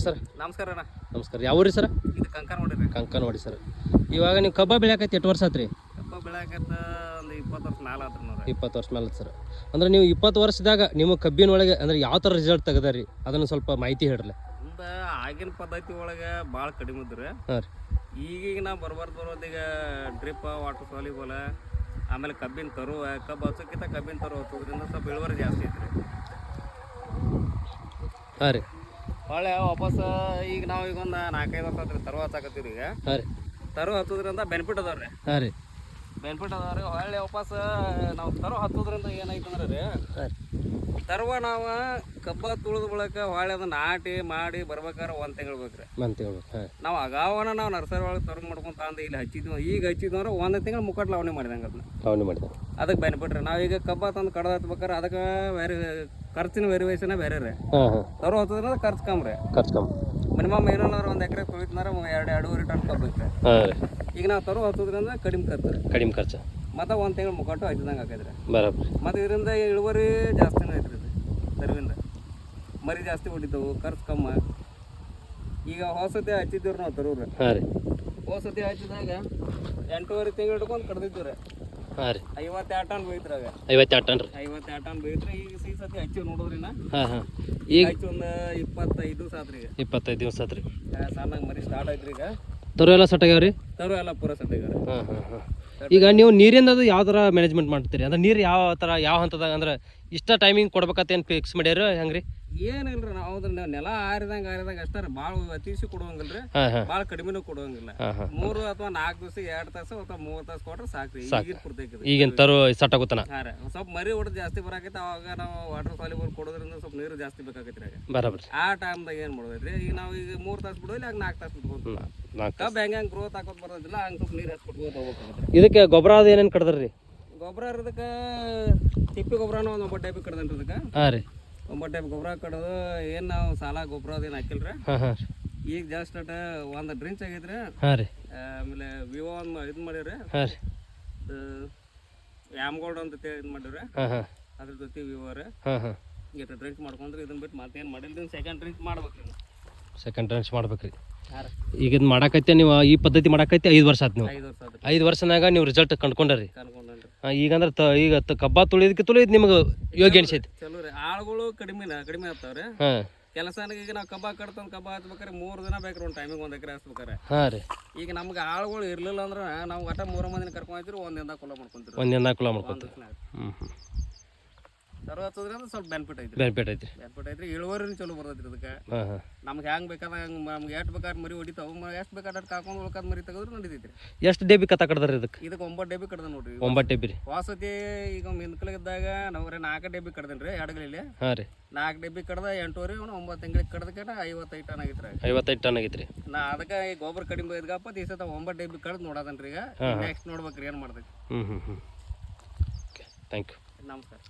Sir ನಮಸ್ಕಾರ ಅಣ್ಣ. ನಮಸ್ಕಾರ. ಯಾವ ರೀ ಸರ್? ಇದು ಕಂಕನವಾಡಿ. ಕಂಕನವಾಡಿ ಸರ್. ಇವಾಗ ನೀವು ಕಬ್ಬ ಬೆಳೆಯಕೈತಿ ಎಷ್ಟು ವರ್ಷ ಆತ್ರಿ? ಕಬ್ಬ ಬೆಳೆಯಕತ್ತ ಒಂದು 20 ವರ್ಷ ಮ್ಯಾಲ ಆತ್ರಿ ನೋಡ್ರಿ. 20 ವರ್ಷ ಮೇಲೆ ಸರ್. ಅಂದ್ರೆ ನೀವು 20 ವರ್ಷದಾಗ ನಿಮ್ಮ ಕಬ್ಬಿನ ಒಳಗೆ ಅಂದ್ರೆ ಯಾವ ಥರ ರಿಸಲ್ಟ್ ತೆಗದಾರಿ ಅದನ್ನು ಸ್ವಲ್ಪ ಮಾಹಿತಿ ಹೇಳ್ರಲ್ಲ. ಮುಂದೆ ಆಗಿನ ಪದ್ಧತಿ ಒಳಗೆ ಭಾಳ ಕಡಿಮೆ ಇದ್ರಿ. ಹಾಂ ರೀ. ಈಗೀಗ ನಾ ಬರೋದೀಗ ಡ್ರಿಪ್ ವಾಟರ್ ಸಾಲಿಬಲ್ ಆಮೇಲೆ ಕಬ್ಬಿನ ತರುವ ಕಬ್ಬು ಹಚ್ಚೋಕ್ಕಿಂತ ಕಬ್ಬಿನ ತರುವ ಹಚ್ಚೋದ್ರಿಂದ ಸ್ವಲ್ಪ ಇಳುವರಿ ಜಾಸ್ತಿ ಐತ್ರಿ. ಹಾಂ ರೀ. ಹೊಳೆ ವಾಪಸ್ ಈಗ ನಾವು ಈಗ ಒಂದು 4-5 ವರ್ಷ ಆತ್ರಿ ತರುವ ಹಚ್ಚಾಕತ್ತೀವಿ. ಈಗ ಹಾಂ ರೀ. ತರುವ ಹಚ್ಚೋದ್ರಿಂದ ಬೆನಿಫಿಟ್ ಅದಾವ್ರಿ. ಹಾಂ ರೀ. ಬೆನಿಫಿಟ್ ಅದಾವ್ರಿ. ಹೊಳ್ಳಿ ವಾಪಸ್ ನಾವು ತರುವ ಹಚ್ಚೋದ್ರಿಂದ ಏನಾಯ್ತಂದ್ರೆ ರೀ, ಹಾಂ ರೀ, ತರುವ ನಾವು ಕಬ್ಬ ತುಳಿದ ಬಳಕ ಹೊಳ್ಳಿ ಅದನ್ನ ನಾಟಿ ಮಾಡಿ ಬರ್ಬೇಕಾದ್ರೆ 1 ತಿಂಗಳು ಬೇಕ್ರಿ. 1 ತಿಂಗಳು. ಹಾಂ. ನಾವು ಅಗಾವನ ನಾವು ನರ್ಸರಿ ಒಳಗೆ ತರು ಮಾಡ್ಕೊಂತ ಅಂದು ಇಲ್ಲಿ ಹಚ್ಚಿದ್ವಿ. ಈಗ ಹಚ್ಚಿದ್ವಂದ್ರೆ 1 ತಿಂಗಳು ಮುಕ್ಕಟ್ಟು ಲಾವಣಿ ಮಾಡಿದಂಗೆ ಅದನ್ನ ಲಾವಣಿ ಮಾಡಿದೆ. ಅದಕ್ಕೆ ಬೆನಿಫಿಟ್ ರೀ. ನಾವೀಗ ಕಬ್ಬ ತಂದು ಕಡ್ದು ಹತ್ಬೇಕಾರೆ ಅದಕ್ಕೆ ಬೇರೆ ಖರ್ಚಿನ ವೇರಿಯೇಷನ್ ಬೇರೆ ರೀ. ಹಾಂ ಹಾಂ. ತರು ಹತ್ತೋದ್ರಿಂದ ಖರ್ಚು ಕಮ್ಮಿ ರೀ. ಖರ್ಚು ಕಮ್ಮಿ. ಮಿನಿಮಮ್ ಏನಾದ್ರು 1 ಎಕರೆ ತುಳಿತಂದ್ರೆ 2-2.5 ಟನ್ ಕಬ್ಬು ಐತ್ರಿ. ಹಾಂ ರೀ. ಈಗ ನಾವು ತರು ಹತ್ತೋದ್ರಿಂದ ಕಡಿಮೆ ಖರ್ಚು ರೀ. ಕಡಿಮೆ ಖರ್ಚು. ಮತ್ತು 1 ತಿಂಗಳು ಮುಕ್ಕಟ್ಟು ಹಚ್ಚಿದಂಗೆ ಆಕೈತ್ರಿ. ಬರೋಬ್ಬರಿ. ಮತ್ತು ಇದರಿಂದ ಇಳುವರಿ ಜಾಸ್ತಿನೂ ಐತ್ರಿ. ಇದು ತರುವಿಂದ ಮರಿ ಜಾಸ್ತಿ ಹೊಡಿತಾವು, ಖರ್ಚು ಕಮ್ಮ. ಈಗ ಹೊಸತಿ ಹಚ್ಚಿದ್ದೀವ್ರಿ ನಾವು ತರೂರು. ಹಾಂ ರೀ. ಹೊಸತಿ ಹಚ್ಚಿದಾಗ 8.5 ತಿಂಗಳು ಹಿಡ್ಕೊಂಡು ಕಡ್ದಿದ್ದೀವಿ ರೀ. ಹಾಂ ರೀ. 52 ಟನ್ ಬೇಯ್ತ್ರಾಗ. 52 ಟನ್ ರೀ. 52 ಟನ್ ಬೇಯ್ತ್ರಿ. ಈಗ ಈ ಸತಿ ಹಚ್ಚಿ ನೋಡಿದ್ರಿ ನಾ. ಹಾಂ ಹಾಂ. ಈಗ ಹಚ್ಚಿ ಒಂದು 25 ದಿವಸ ಆತ್ರಿ. ಈಗ 25 ದಿವಸ ಆತ್ರಿ. ಸಣ್ಣಗೆ ಮರಿ ಸ್ಟಾರ್ಟ್ ಆಯ್ತ್ರಿ. ಈಗ ತರು ಎಲ್ಲ ಸೆಟ್ ಆಗ್ಯಾವ ರೀ? ತರು ಎಲ್ಲ ಪೂರ ಸೆಟ್ ಆಗ್ಯಾವ. ಹಾಂ ಹಾಂ ಹಾಂ. ಈಗ ನೀವು ನೀರಿಂದ ಅದು ಯಾವ ಥರ ಮ್ಯಾನೇಜ್ಮೆಂಟ್ ಮಾಡ್ತೀರಿ? ಅಂದ್ರೆ ನೀರು ಯಾವ ಥರ ಯಾವ ಹಂತದಾಗ ಅಂದ್ರೆ ಇಷ್ಟ ಟೈಮಿಂಗ್ ಕೊಡ್ಬೇಕಂತ ಏನು ಫಿಕ್ಸ್ ಮಾಡ್ಯಾರ ಹೆಂಗೆ ರೀ? ಏನಿಲ್ಲ ರೀ, ನಾವು ಅದ್ರ ನೆಲ ಆರಿದಂಗೆ ಅಷ್ಟೇ ರೀ. ಭಾಳ ಅತಿಸಿ ಕೊಡುವಂಗಿಲ್ಲ ರೀ, ಹಾಂ ಹಾಂ. ಭಾಳ ಕಡಿಮೆನೂ ಕೊಡುವಂಗಿಲ್ಲ. ಹಾಂ ಹಾಂ. 3 ಅಥವಾ 4 ದಿವಸ 2 ತಾಸು ಅಥವಾ 30 ತಾಸು ಕೊಟ್ರೆ ಸಾಕ್ರಿ. ಈಗಿನ ಪೂರ್ತೈತಿ. ಈಗಿನ ತರು ಸೆಟ್ ಆಗುತ್ತಾನ. ಹಾಂ ರೀ. ಸ್ವಲ್ಪ ಮರಿ ಹೊಡೆದು ಜಾಸ್ತಿ ಬರಾಕೈತೆ. ಅವಾಗ ನಾವು ವಾಟರ್ ಸಾಲಿಬಲ್ ಕೊಡೋದ್ರಿಂದ ಸ್ವಲ್ಪ ನೀರು ಜಾಸ್ತಿ ಬೇಕಾಗೈತೆ ರೀ. ಬರೋಬ್ಬರಿ. ಆ ಟೈಮ್ದಾಗ ಏನು ಮಾಡೋದ್ರಿ, ಈಗ ನಾವು ಈಗ 3 ತಾಸು ಬಿಡೋಲ್ಲ, ಆಗ 4 ತಾಸು ಬಿಟ್ಬೋದು. 4 ಕಬ್ಬು ಹೆಂಗೆ ಗ್ರೋತ್ ಹಾಕೋದು ಬರೋದಿಲ್ಲ, ಹಂಗೆ ಸ್ವಲ್ಪ ನೀರು ಹಚ್ಕೊಟ್ಬೋದು ಹೋಗ್ಬೇಕಾಗತ್ತೆ. ಇದಕ್ಕೆ ಗೊಬ್ಬರ ಅದು ಏನೇನು ಕಡ್ದ್ರಿ? ಗೊಬ್ಬರ ಇರೋದಕ್ಕೆ ತಿಪ್ಪಿ ಗೊಬ್ಬರನ ಒಂದು 9 ಟೈಪ್ ಕಡ್ದನ್ರಿ. ಇದಕ್ಕೆ ಹಾಂ ರೀ. 9 ಟೈಪ್ ಗೊಬ್ಬರ ಕಡ್ದು ಏನು ನಾವು ಸಾಲ ಗೊಬ್ಬರ ಅದೇನು ಹಾಕಿಲ್ಲ ರೀ. ಹಾಂ ಹಾಂ. ಈಗ ಜಸ್ಟ್ ಒಂದು ಡ್ರಿಂಕ್ಸ್ ಆಗೈತ್ರಿ. ಹಾಂ ರೀ. ಆಮೇಲೆ ವಿವೋ ಒಂದು ಇದು ಮಾಡೀವ್ರಿ. ಹಾಂ ರೀ. ಆಮ್ಗೋಲ್ಡ್ ಅಂತ ಇದು ಮಾಡೀವ್ರಿ. ಹಾಂ ಹಾಂ. ಅದ್ರ ಜೊತೆ ವಿವೋ ರೀ. ಹಾಂ ಹಾಂ. ಇಟ್ಟು ಡ್ರಿಂಕ್ಸ್ ಮಾಡ್ಕೊಂಡ್ರೆ ಇದನ್ನ ಬಿಟ್ಟು ಮತ್ತೇನು ಮಾಡಿಲ್ಲ. ಸೆಕೆಂಡ್ ಡ್ರಿಂಕ್ಸ್ ಮಾಡ್ಬೇಕ್ರಿ. ಸೆಕೆಂಡ್ ಡ್ರಿಂಕ್ಸ್ ಮಾಡ್ಬೇಕು ರೀ. ಹಾಂ ರೀ. ಈಗ ಇದು ಮಾಡಾಕೈತೆ ನೀವು ಈ ಪದ್ಧತಿ ಮಾಡಾಕೈತೆ 5 ವರ್ಷ ಆಯ್ತು ನೀವು? 5 ವರ್ಷ ಆದ್ರಿ. 5 ವರ್ಷನಾಗ ನೀವು ರಿಸಲ್ಟ್ ಕಂಡ್ಕೊಂಡ್ರಿ? ಕನ್ಕೊಂಡ್ರಿ. ಈಗ ಅಂದ್ರೆ ಈಗ ಕಬ್ಬ ತುಳಿಯೋದಕ್ಕೆ ನಿಮಗೆ ಯೋಗ್ಯ ಅನಿಸೈತಿ? ಚಲೋ ರೀ. ಆಳುಗಳು ಕಡಿಮೆ ಆಗ್ತಾವ್ರಿ. ಹಾಂ. ಕೆಲಸನ ಈಗ ನಾವು ಕಬ್ಬ ಕಡ್ತಂದು ಹಚ್ಬೇಕಾರೆ 3 ದಿನ ಬೇಕ್ರಿ. ಒಂದು ಟೈಮಿಗೆ 1 ಎಕರೆ ಹಚ್ಬೇಕಾರೆ. ಹಾಂ ರೀ. ಈಗ ನಮ್ಗೆ ಆಳುಗಳು ಇರಲಿಲ್ಲ ಅಂದ್ರೆ ನಾವು ಒಟ್ಟ 3 ಮಂದಿನ ಕರ್ಕೊಂಡು ಹೋಗ್ತೀವಿ. 1 ದಿನದಾಗ ಕುಲ ಮಾಡ್ಕೊಂತೀವಿ. 1 ದಿನ ಕುಲ ಮಾಡ್ಕೊಂತೀವಿ. ಹ್ಞೂ ಹ್ಞೂ. ತರು ಹಚ್ಚೋದ್ರಿಂದ ಸ್ವಲ್ಪ ಬೆನಿಫಿಟ್ ಐತ್ರಿ. ಬೆನಿಫಿಟ್ ಐತ್ರಿ. ಇಳುವರಿನೂ ಚಲೋ ಬರ್ತೈತ್ರಿ. ಅದಕ್ಕೆ ಹಾಂ ಹಾಂ. ನಮ್ಗೆ ಹೆಂಗೆ ಬೇಕಾದ ನಮ್ಗೆ ಎಷ್ಟು ಬೇಕಾದ್ರೆ ಮರಿ ಹೊಡಿತಾವೆ. ಎಷ್ಟು ಬೇಕಾದ್ರೆ ಕಾಕೊಂಡು ಉಳ್ಕಾದ ಮರಿ ತೆಗೆದ್ರೆ ನಡೀತೈತ್ರಿ. ಎಷ್ಟು ಡೇಬಿ ಕತ್ತ ಕಡ್ದಾರ ಇದಕ್ಕೆ? 9 ಡೇಬಿ ಕಡ್ದ ನೋಡ್ರಿ. 9 ಡೇಬಿ ರೀ. ವಾಸತಿ ಈಗ ಮಿನ್ಕಲಿದ್ದಾಗ ನಾವು 4 ಡೇಬಿ ಕಡ್ದೇನಿ ರೀ. 2 ಗಲೀಲಿ. ಹಾಂ ರೀ. 4 ಡೇಬಿ ಕಡ್ದ 8 9 ತಿಂಗಳಿಗೆ ಕಡ್ದಕ್ಕೆ 55 ಟನ್ ಆಗಿತ್ತು ರೀ. 55 ಟನ್ ಆಗೈತ್ರಿ. ನಾ ಅದಕ್ಕೆ ಈ ಗೊಬ್ಬರ ಕಡಿಮೆ ಇದ್ಗಪ್ಪ ಈ ಸತ 9 ಡೇಬಿ ಕಡ್ದು ನೋಡೋದನ್ರಿ. ಈಗ ನೆಕ್ಸ್ಟ್ ನೋಡ್ಬೇಕ್ರಿ ಏನು ಮಾಡ್ತೈತಿ. ಹ್ಞೂ ಹ್ಞೂ ಹ್ಞೂ. Okay, thank you. ನಮಸ್ಕಾರ.